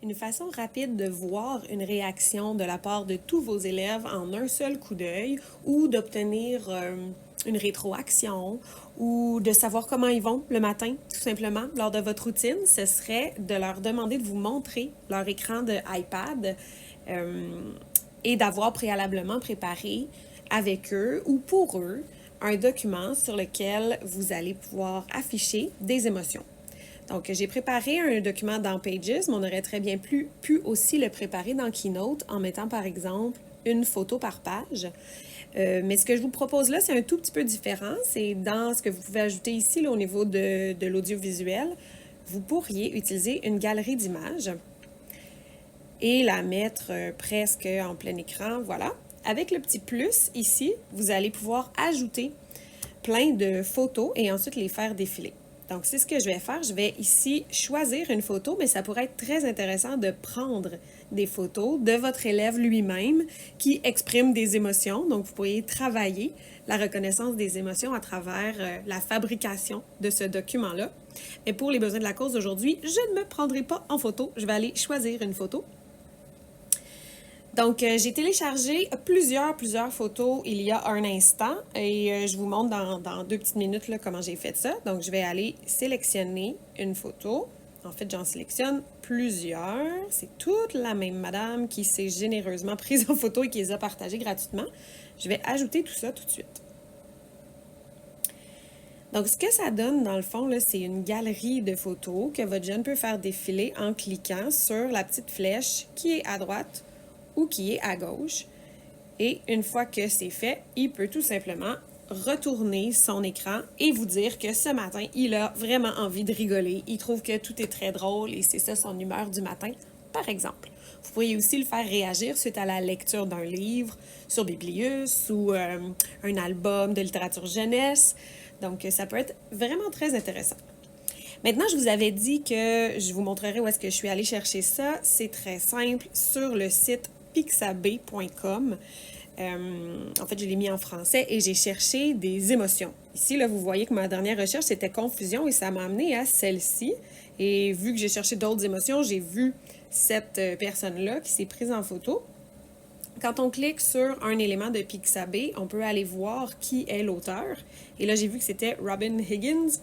une façon rapide de voir une réaction de la part de tous vos élèves en un seul coup d'œil ou d'obtenir une rétroaction ou de savoir comment ils vont le matin, tout simplement, lors de votre routine, ce serait de leur demander de vous montrer leur écran de iPad et d'avoir préalablement préparé avec eux ou pour eux un document sur lequel vous allez pouvoir afficher des émotions. Donc, j'ai préparé un document dans Pages, mais on aurait très bien pu aussi le préparer dans Keynote en mettant, par exemple, une photo par page. Mais ce que je vous propose là, c'est un tout petit peu différent. C'est dans ce que vous pouvez ajouter ici là, au niveau de l'audiovisuel. Vous pourriez utiliser une galerie d'images et la mettre presque en plein écran, voilà. Avec le petit plus ici, vous allez pouvoir ajouter plein de photos et ensuite les faire défiler. Donc, c'est ce que je vais faire. Je vais ici choisir une photo, mais ça pourrait être très intéressant de prendre des photos de votre élève lui-même qui exprime des émotions. Donc, vous pourriez travailler la reconnaissance des émotions à travers la fabrication de ce document-là. Mais pour les besoins de la cause d'aujourd'hui, je ne me prendrai pas en photo. Je vais aller choisir une photo. Donc, j'ai téléchargé plusieurs photos il y a un instant et je vous montre dans 2 petites minutes là, comment j'ai fait ça. Donc, je vais aller sélectionner une photo. En fait, j'en sélectionne plusieurs. C'est toute la même madame qui s'est généreusement prise en photo et qui les a partagées gratuitement. Je vais ajouter tout ça tout de suite. Donc, ce que ça donne, dans le fond, là, c'est une galerie de photos que votre jeune peut faire défiler en cliquant sur la petite flèche qui est à droite ou qui est à gauche. Et une fois que c'est fait, il peut tout simplement retourner son écran et vous dire que ce matin, il a vraiment envie de rigoler. Il trouve que tout est très drôle et c'est ça son humeur du matin, par exemple. Vous pourriez aussi le faire réagir suite à la lecture d'un livre sur Biblius ou un album de littérature jeunesse. Donc, ça peut être vraiment très intéressant. Maintenant, je vous avais dit que je vous montrerai où est-ce que je suis allée chercher ça. C'est très simple, sur le site pixabay.com. En fait, je l'ai mis en français et j'ai cherché des émotions. Ici, là, vous voyez que ma dernière recherche, c'était confusion et ça m'a amené à celle-ci. Et vu que j'ai cherché d'autres émotions, j'ai vu cette personne-là qui s'est prise en photo. Quand on clique sur un élément de Pixabay, on peut aller voir qui est l'auteur. Et là, j'ai vu que c'était Robin Higgins.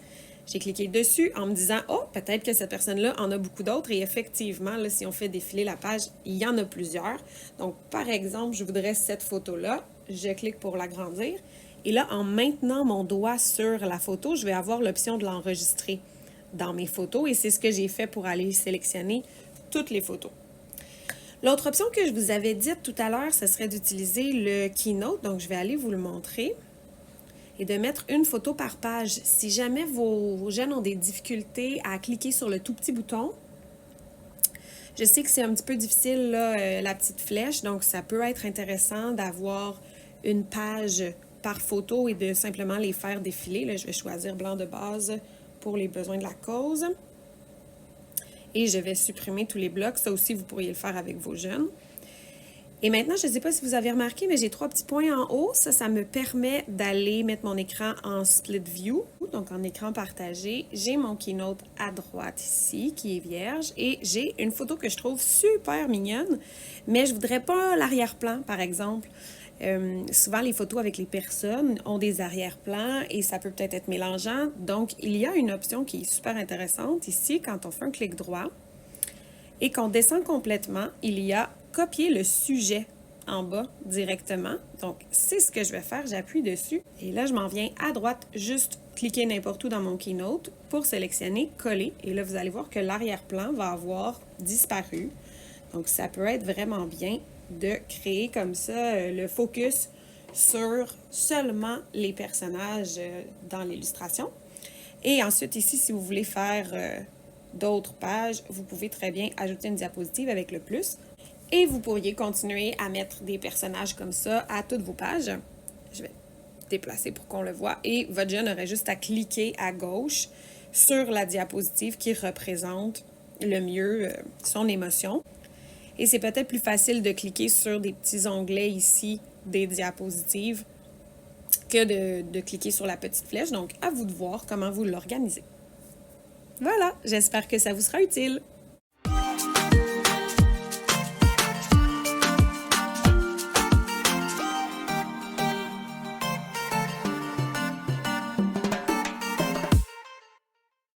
J'ai cliqué dessus en me disant « Oh, peut-être que cette personne-là en a beaucoup d'autres. » Et effectivement, là, si on fait défiler la page, il y en a plusieurs. Donc, par exemple, je voudrais cette photo-là. Je clique pour l'agrandir. Et là, en maintenant mon doigt sur la photo, je vais avoir l'option de l'enregistrer dans mes photos. Et c'est ce que j'ai fait pour aller sélectionner toutes les photos. L'autre option que je vous avais dite tout à l'heure, ce serait d'utiliser le Keynote. Donc, je vais aller vous le montrer. Et de mettre une photo par page. Si jamais vos jeunes ont des difficultés à cliquer sur le tout petit bouton, je sais que c'est un petit peu difficile, là, la petite flèche, donc ça peut être intéressant d'avoir une page par photo et de simplement les faire défiler. Là, je vais choisir blanc de base pour les besoins de la cause. Et je vais supprimer tous les blocs. Ça aussi, vous pourriez le faire avec vos jeunes. Et maintenant, je ne sais pas si vous avez remarqué, mais j'ai 3 petits points en haut. Ça me permet d'aller mettre mon écran en split view, donc en écran partagé. J'ai mon Keynote à droite ici, qui est vierge, et j'ai une photo que je trouve super mignonne, mais je ne voudrais pas l'arrière-plan, par exemple. Souvent, les photos avec les personnes ont des arrière-plans et ça peut peut-être être mélangeant. Donc, il y a une option qui est super intéressante ici, quand on fait un clic droit et qu'on descend complètement, il y a copier le sujet en bas directement. Donc, c'est ce que je vais faire. J'appuie dessus et là, je m'en viens à droite, juste cliquer n'importe où dans mon Keynote pour sélectionner coller. Et là, vous allez voir que l'arrière-plan va avoir disparu. Donc, ça peut être vraiment bien de créer comme ça le focus sur seulement les personnages dans l'illustration. Et ensuite, ici, si vous voulez faire d'autres pages, vous pouvez très bien ajouter une diapositive avec le plus. Et vous pourriez continuer à mettre des personnages comme ça à toutes vos pages. Je vais déplacer pour qu'on le voit. Et votre jeune aurait juste à cliquer à gauche sur la diapositive qui représente le mieux son émotion. Et c'est peut-être plus facile de cliquer sur des petits onglets ici des diapositives que de cliquer sur la petite flèche. Donc, à vous de voir comment vous l'organisez. Voilà, j'espère que ça vous sera utile.